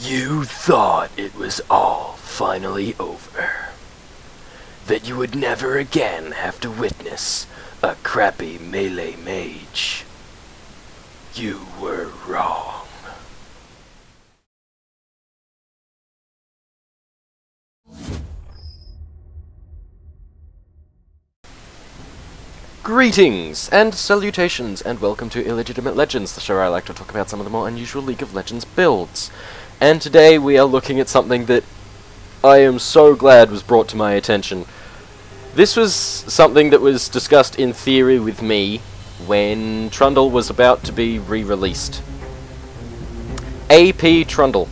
You thought it was all finally over. That you would never again have to witness a crappy melee mage. You were wrong. Greetings and salutations and welcome to Illegitimate Legends, the show where I like to talk about some of the more unusual League of Legends builds. And today we are looking at something that I am so glad was brought to my attention. This was something that was discussed in theory with me when Trundle was about to be re-released. AP Trundle.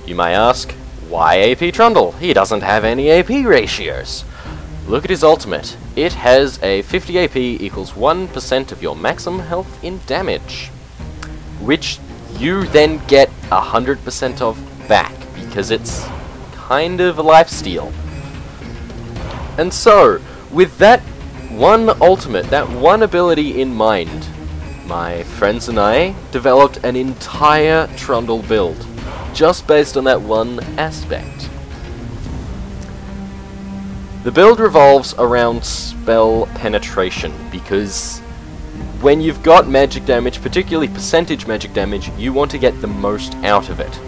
You may ask, why AP Trundle? He doesn't have any AP ratios. Look at his ultimate. It has a 50 AP equals 1% of your maximum health in damage, which you then get 100% of back, because it's kind of a lifesteal. And so, with that one ultimate, that one ability in mind, my friends and I developed an entire Trundle build, just based on that one aspect. The build revolves around spell penetration, because when you've got magic damage, particularly percentage magic damage, you want to get the most out of it.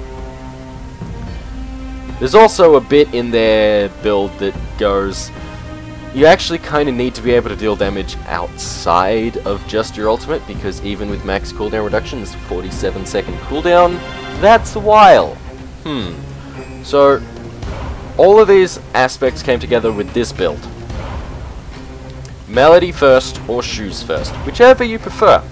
There's also a bit in their build that goes, you actually kind of need to be able to deal damage outside of just your ultimate, because even with max cooldown reduction, it's a 47-second cooldown. That's a while. So, all of these aspects came together with this build. Melody first or shoes first, whichever you prefer.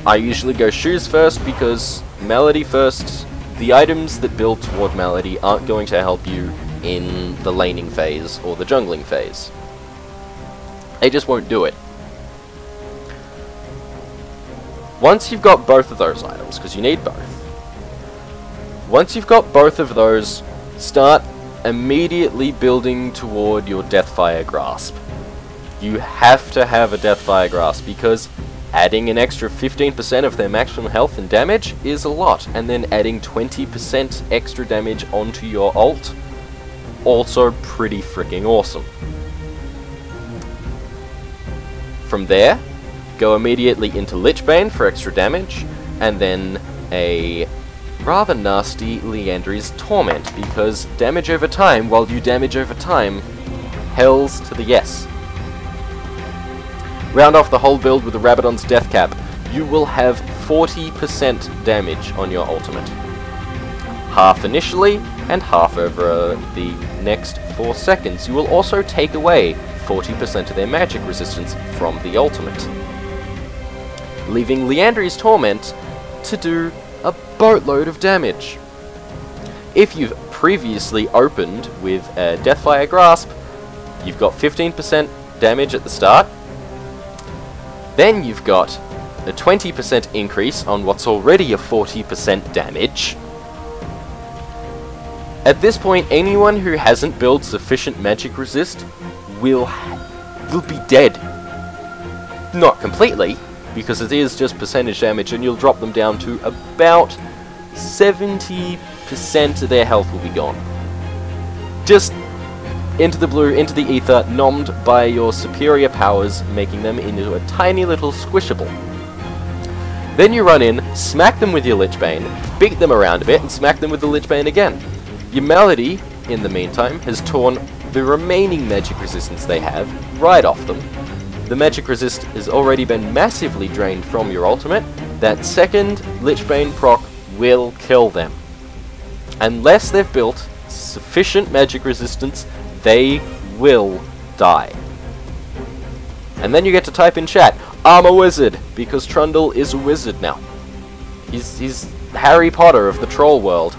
I usually go shoes first because melody first, the items that build toward melody aren't going to help you in the laning phase or the jungling phase. They just won't do it. Once you've got both of those items, because you need both, once you've got both of those, start immediately building toward your Deathfire Grasp. You have to have a Deathfire Grasp, because adding an extra 15% of their maximum health and damage is a lot, and then adding 20% extra damage onto your ult, also pretty freaking awesome. From there, go immediately into Lichbane for extra damage, and then a rather nasty Liandry's Torment, because damage over time, while you damage over time, hells to the yes. Round off the whole build with the Rabadon's Death Cap. You will have 40% damage on your ultimate. Half initially, and half over the next 4 seconds. You will also take away 40% of their magic resistance from the ultimate, leaving Liandry's Torment to do a boatload of damage. If you've previously opened with a Deathfire Grasp, you've got 15% damage at the start, then you've got a 20% increase on what's already a 40% damage. At this point, anyone who hasn't built sufficient magic resist will be dead. Not completely, because it is just percentage damage, and you'll drop them down to about 70% of their health will be gone. Just into the blue, into the ether, nommed by your superior powers, making them into a tiny little squishable. Then you run in, smack them with your Lichbane, beat them around a bit, and smack them with the Lichbane again. Your Melody, in the meantime, has torn the remaining magic resistance they have right off them. The magic resist has already been massively drained from your ultimate. That second Lichbane proc will kill them. Unless they've built sufficient magic resistance, they will die. And then you get to type in chat, I'm a wizard, because Trundle is a wizard now. He's Harry Potter of the troll world.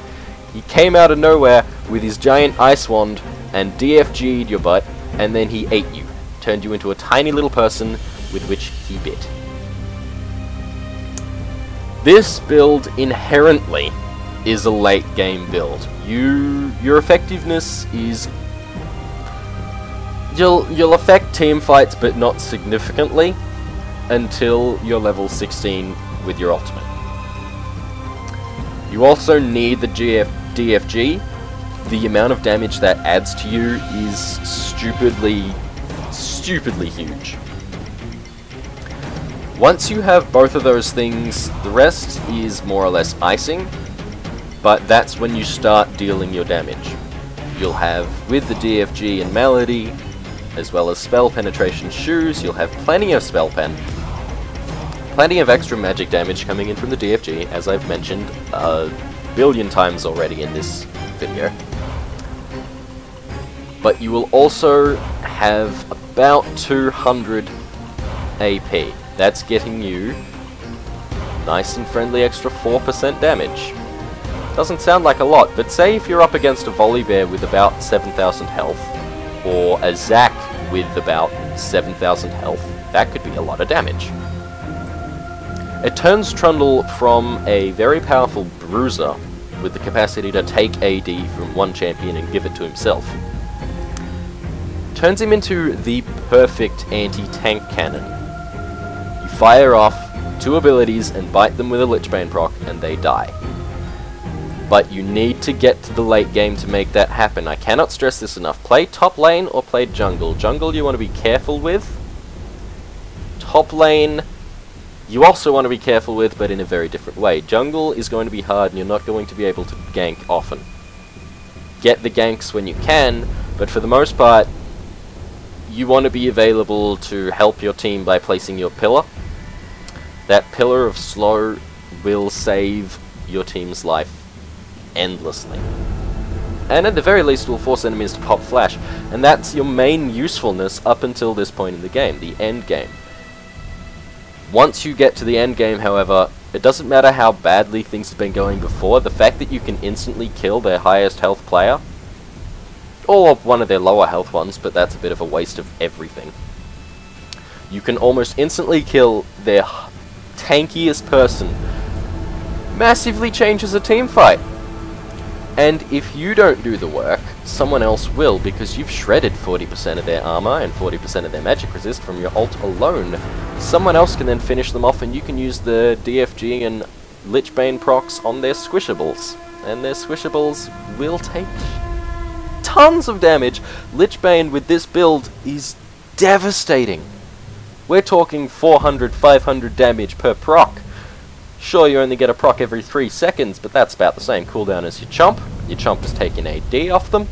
He came out of nowhere with his giant ice wand and DFG'd your butt, and then he ate you. Turned you into a tiny little person with which he bit. This build inherently is a late game build. Your effectiveness is... You'll affect team fights, but not significantly, until you're level 16 with your ultimate. You also need the DFG. The amount of damage that adds to you is stupidly huge. Once you have both of those things, the rest is more or less icing, but that's when you start dealing your damage. You'll have, with the DFG and Melody, as well as Spell Penetration Shoes, you'll have plenty of Spell Pen, plenty of extra magic damage coming in from the DFG, as I've mentioned a billion times already in this video. But you will also have about 200 AP. That's getting you nice and friendly extra 4% damage. Doesn't sound like a lot, but say if you're up against a Volibear with about 7,000 health, or a Zac with about 7,000 health, that could be a lot of damage. It turns Trundle from a very powerful bruiser with the capacity to take AD from one champion and give it to himself. Turns him into the perfect anti-tank cannon. You fire off 2 abilities and bite them with a Lichbane proc and they die. But you need to get to the late game to make that happen. I cannot stress this enough. Play top lane or play jungle. Jungle you want to be careful with. Top lane you also want to be careful with, but in a very different way. Jungle is going to be hard and you're not going to be able to gank often. Get the ganks when you can, but for the most part, you want to be available to help your team by placing your pillar. That pillar of slow will save your team's life endlessly. And at the very least will force enemies to pop flash, and that's your main usefulness up until this point in the game, the end game. Once you get to the end game, however, it doesn't matter how badly things have been going before, the fact that you can instantly kill their highest health player, or one of their lower health ones, but that's a bit of a waste of everything. You can almost instantly kill their tankiest person. Massively changes a team fight. And if you don't do the work, someone else will, because you've shredded 40% of their armor and 40% of their magic resist from your ult alone. Someone else can then finish them off and you can use the DFG and Lichbane procs on their squishables. And their squishables will take tons of damage. Lichbane with this build is devastating. We're talking 400, 500 damage per proc. Sure, you only get a proc every 3 seconds, but that's about the same cooldown as your chomp. Your chomp is taking AD off them,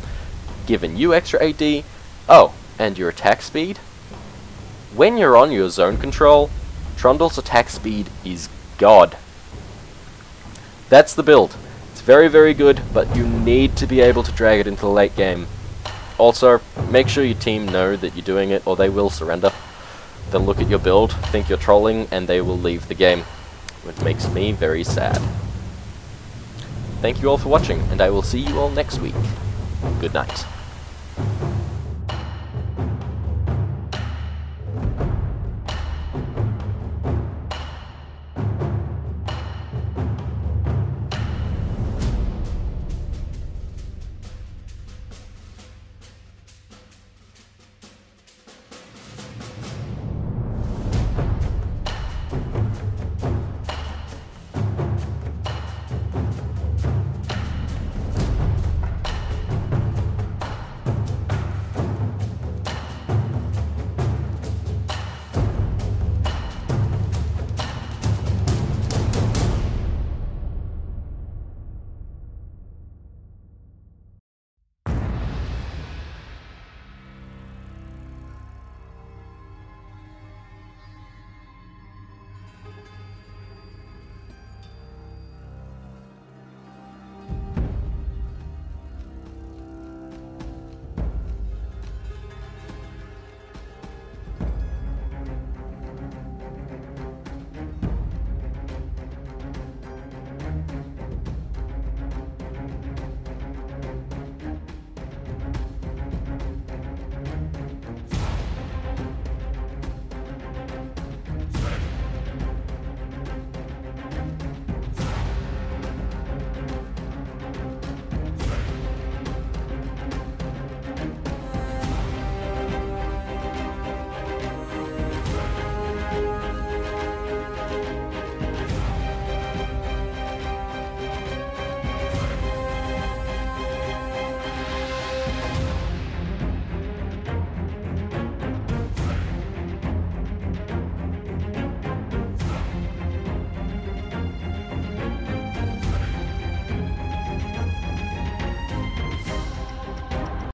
giving you extra AD. Oh, and your attack speed. When you're on your zone control, Trundle's attack speed is God. That's the build. It's very, very good, but you need to be able to drag it into the late game. Also, make sure your team know that you're doing it, or they will surrender. They'll look at your build, think you're trolling, and they will leave the game. Which makes me very sad. Thank you all for watching, and I will see you all next week. Good night.